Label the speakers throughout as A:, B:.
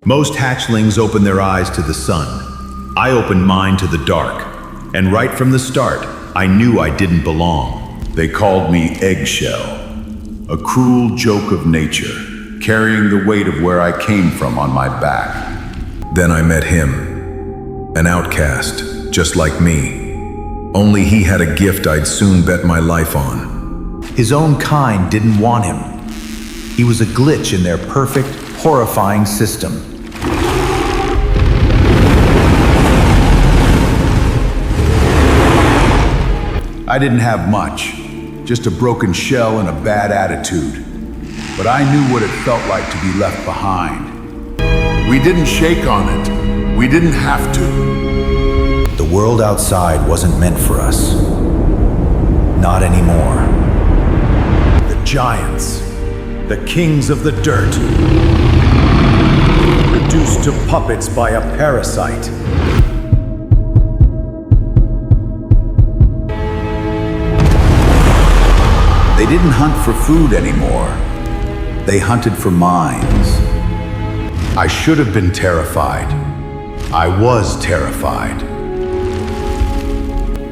A: Most hatchlings open their eyes to the sun. I opened mine to the dark. And right from the start, I knew I didn't belong. They called me Eggshell, a cruel joke of nature, carrying the weight of where I came from on my back. Then I met him, an outcast, just like me. Only he had a gift I'd soon bet my life on.
B: His own kind didn't want him. He was a glitch in their perfect, horrifying system.
A: I didn't have much, just a broken shell and a bad attitude. But I knew what it felt like to be left behind. We didn't shake on it. We didn't have to.
B: The world outside wasn't meant for us. Not anymore. The giants, the kings of the dirt, reduced to puppets by a parasite. They didn't hunt for food anymore. They hunted for minds. I should have been terrified. I was terrified.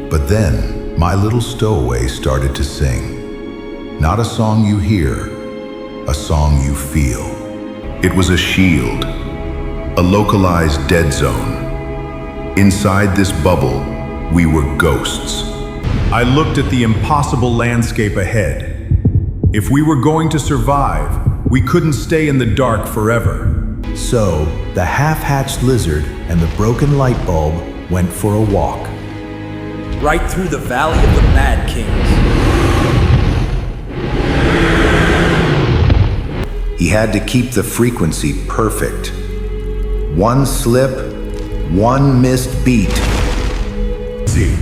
B: But then, my little stowaway started to sing. Not a song you hear, a song you feel. It was a shield, a localized dead zone. Inside this bubble, we were ghosts. I looked at the impossible landscape ahead. If we were going to survive, we couldn't stay in the dark forever. So, the half-hatched lizard and the broken light bulb went for a walk.
C: Right through the Valley of the Mad Kings.
B: He had to keep the frequency perfect. One slip, one missed beat.
A: See,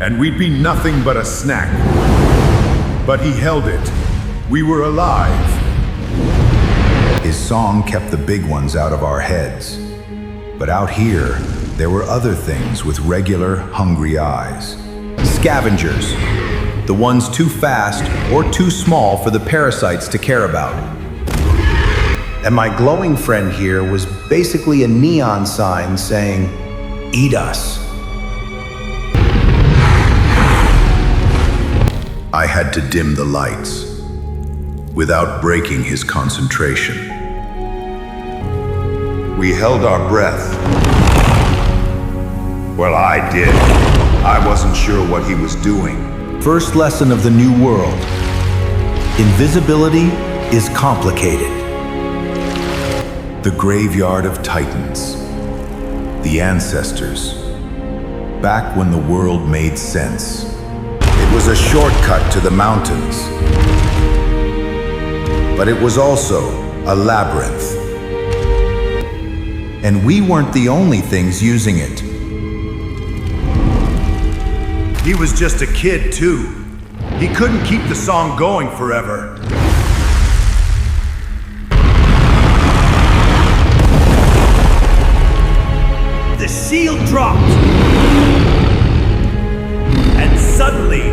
A: and we'd be nothing but a snack. But he held it. We were alive. His song kept the big ones out of our heads. But out here, there were other things with regular, hungry eyes. Scavengers. The ones too fast or too small for the parasites to care about. And my glowing friend here was basically a neon sign saying, "Eat us." I had to dim the lights without breaking his concentration. We held our breath. Well, I did. I wasn't sure what he was doing. First lesson of the new world. Invisibility is complicated. The graveyard of titans. The ancestors. Back when the world made sense. It was a shortcut to the mountains. But it was also a labyrinth. And we weren't the only things using it. He was just a kid, too. He couldn't keep the song going forever.
C: The shield dropped. And suddenly,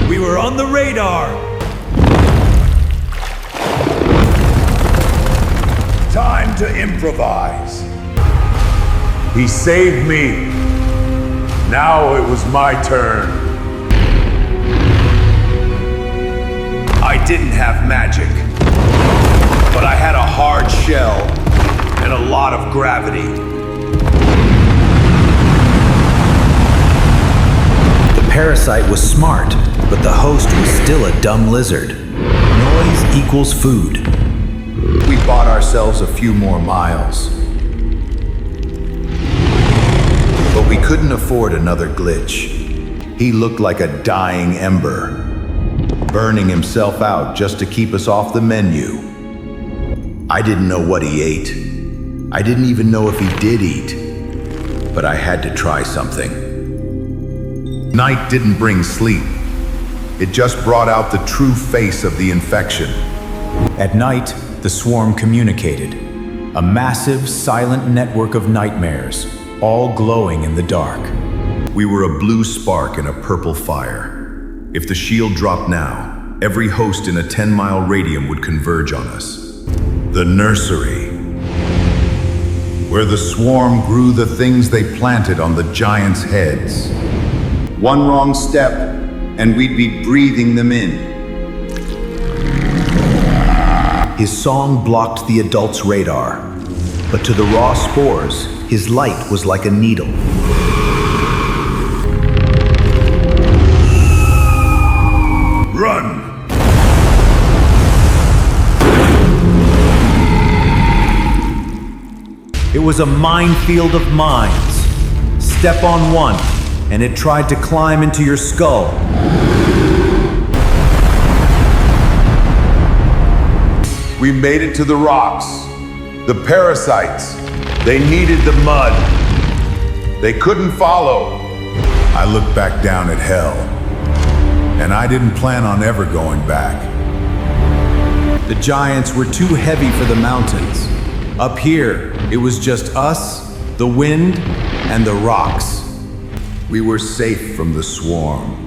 C: we were on the radar.
A: Time to improvise. He saved me. Now it was my turn. I didn't have magic, but I had a hard shell and a lot of gravity.
B: The parasite was smart, but the host was still a dumb lizard. Noise equals food. We bought ourselves a few more miles. But we couldn't afford another glitch. He looked like a dying ember, burning himself out just to keep us off the menu. I didn't know what he ate. I didn't even know if he did eat. But I had to try something. Night didn't bring sleep. It just brought out the true face of the infection. At night, the swarm communicated. A massive, silent network of nightmares, all glowing in the dark. We were a blue spark in a purple fire. If the shield dropped now, every host in a 10-mile radius would converge on us. The nursery.
A: where the swarm grew the things they planted on the giants' heads.
B: One wrong step, and we'd be breathing them in. His song blocked the adult's radar, but to the raw spores, his light was like a needle.
A: Run!
C: It was a minefield of mines. Step on one, and it tried to climb into your skull.
A: We made it to the rocks. The parasites, they needed the mud. They couldn't follow. I looked back down at hell, and I didn't plan on ever going back.
C: The giants were too heavy for the mountains. Up here, it was just us, the wind, and the rocks.
A: We were safe from the swarm.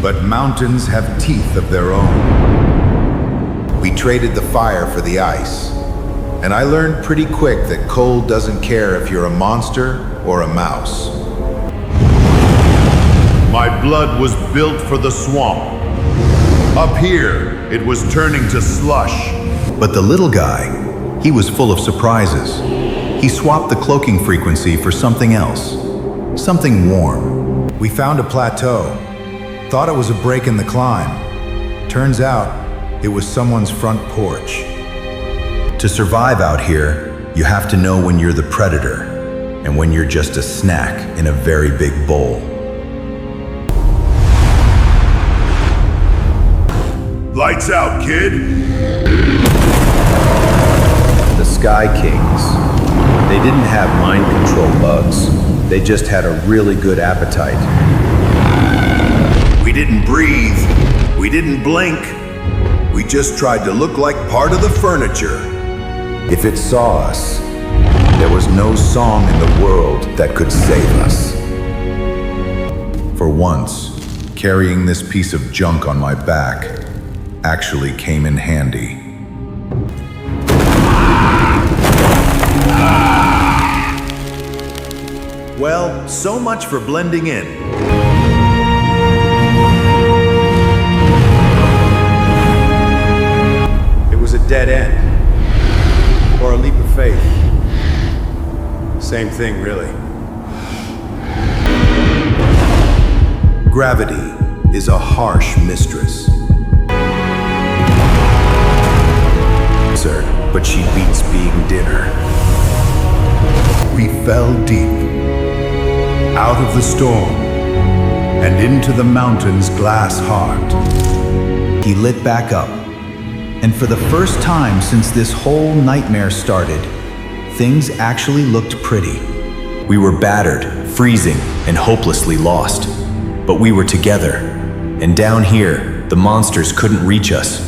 A: But mountains have teeth of their own.
B: We traded the fire for the ice, and I learned pretty quick that cold doesn't care if you're a monster or a mouse.
A: My blood was built for the swamp. Up here, it was turning to slush.
B: But the little guy, he was full of surprises. He swapped the cloaking frequency for something else, something warm. We found a plateau. Thought it was a break in the climb. Turns out, it was someone's front porch. To survive out here, you have to know when you're the predator and when you're just a snack in a very big bowl.
A: Lights out, kid.
B: The Sky Kings. They didn't have mind control bugs. They just had a really good appetite.
A: We didn't breathe. We didn't blink. We just tried to look like part of the furniture.
B: If it saw us, there was no song in the world that could save us. For once, carrying this piece of junk on my back actually came in handy.
C: Well, so much for blending in.
B: It was a dead end, or a leap of faith. Same thing, really. Gravity is a harsh mistress. But she beats being dinner.
A: We fell deep, out of the storm, and into the mountain's glass heart.
B: He lit back up, and for the first time since this whole nightmare started, things actually looked pretty. We were battered, freezing, and hopelessly lost. But we were together, and down here, the monsters couldn't reach us.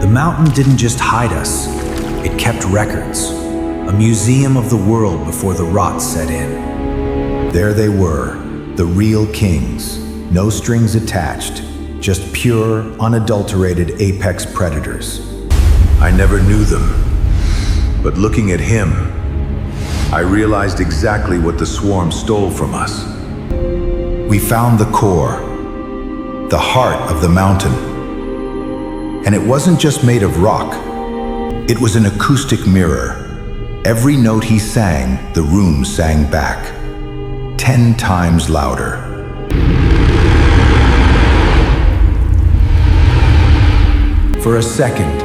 B: The mountain didn't just hide us, it kept records. A museum of the world before the rot set in. There they were, the real kings, no strings attached, just pure, unadulterated apex predators. I never knew them, but looking at him, I realized exactly what the swarm stole from us. We found the core, the heart of the mountain. And it wasn't just made of rock. It was an acoustic mirror. Every note he sang, the room sang back, 10 times louder. For a second,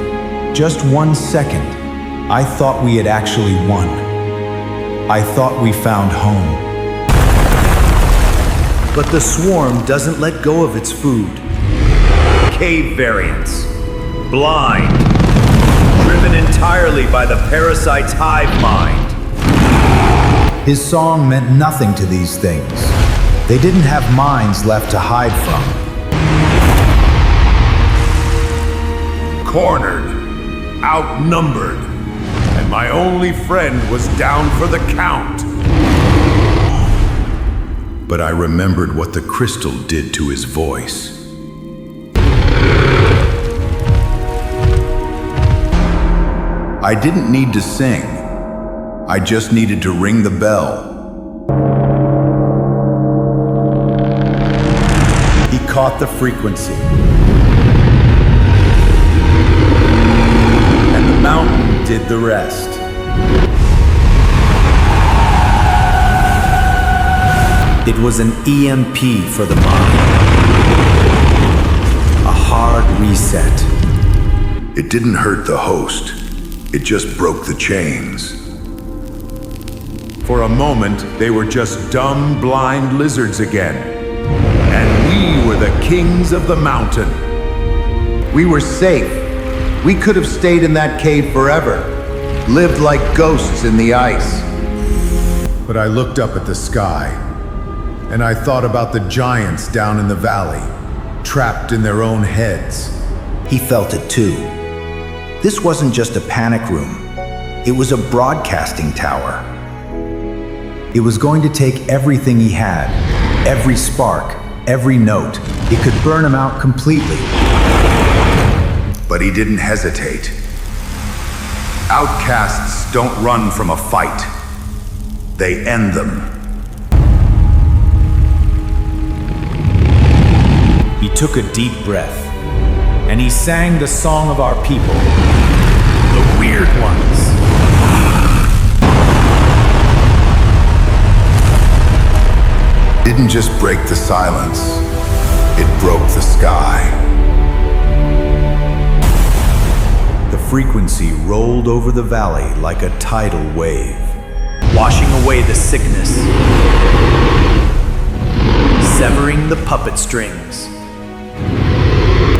B: just 1 second, I thought we had actually won. I thought we found home.
C: But the swarm doesn't let go of its food. Cave variants. Blind. Driven entirely by the parasite's Hive-Mind.
B: His song meant nothing to these things. They didn't have minds left to hide from.
A: Cornered, outnumbered, and my only friend was down for the count. But I remembered what the crystal did to his voice. I didn't need to sing.
B: I just needed to ring the bell.
C: He caught the frequency. And the mountain did the rest. It was an EMP for the mind. A hard reset.
B: It didn't hurt the host. It just broke the chains.
A: For a moment, they were just dumb, blind lizards again. And we were the kings of the mountain.
B: We were safe. We could have stayed in that cave forever, lived like ghosts in the ice.
A: But I looked up at the sky, and I thought about the giants down in the valley, trapped in their own heads.
C: He felt it too. This wasn't just a panic room. It was a broadcasting tower. It was going to take everything he had, every spark, every note. It could burn him out completely.
B: But he didn't hesitate. Outcasts don't run from a fight. They end them.
C: He took a deep breath, and he sang the song of our people, the weird ones.
B: Didn't just break the silence, it broke the sky.
C: The frequency rolled over the valley like a tidal wave, washing away the sickness, severing the puppet strings.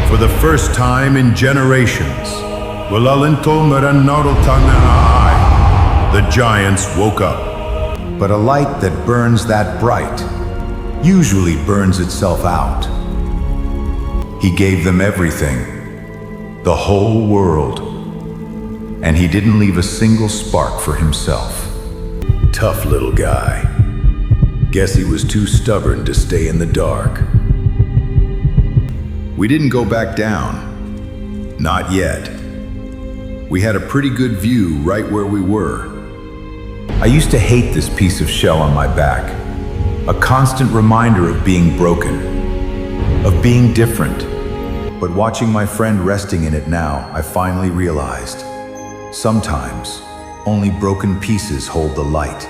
A: For the first time in generations, the giants woke up.
B: But a light that burns that bright usually burns itself out. He gave them everything, the whole world, and he didn't leave a single spark for himself. Tough little guy. Guess he was too stubborn to stay in the dark. We didn't go back down. Not yet. We had a pretty good view right where we were. I used to hate this piece of shell on my back. A constant reminder of being broken, of being different. But watching my friend resting in it now, I finally realized, sometimes only broken pieces hold the light.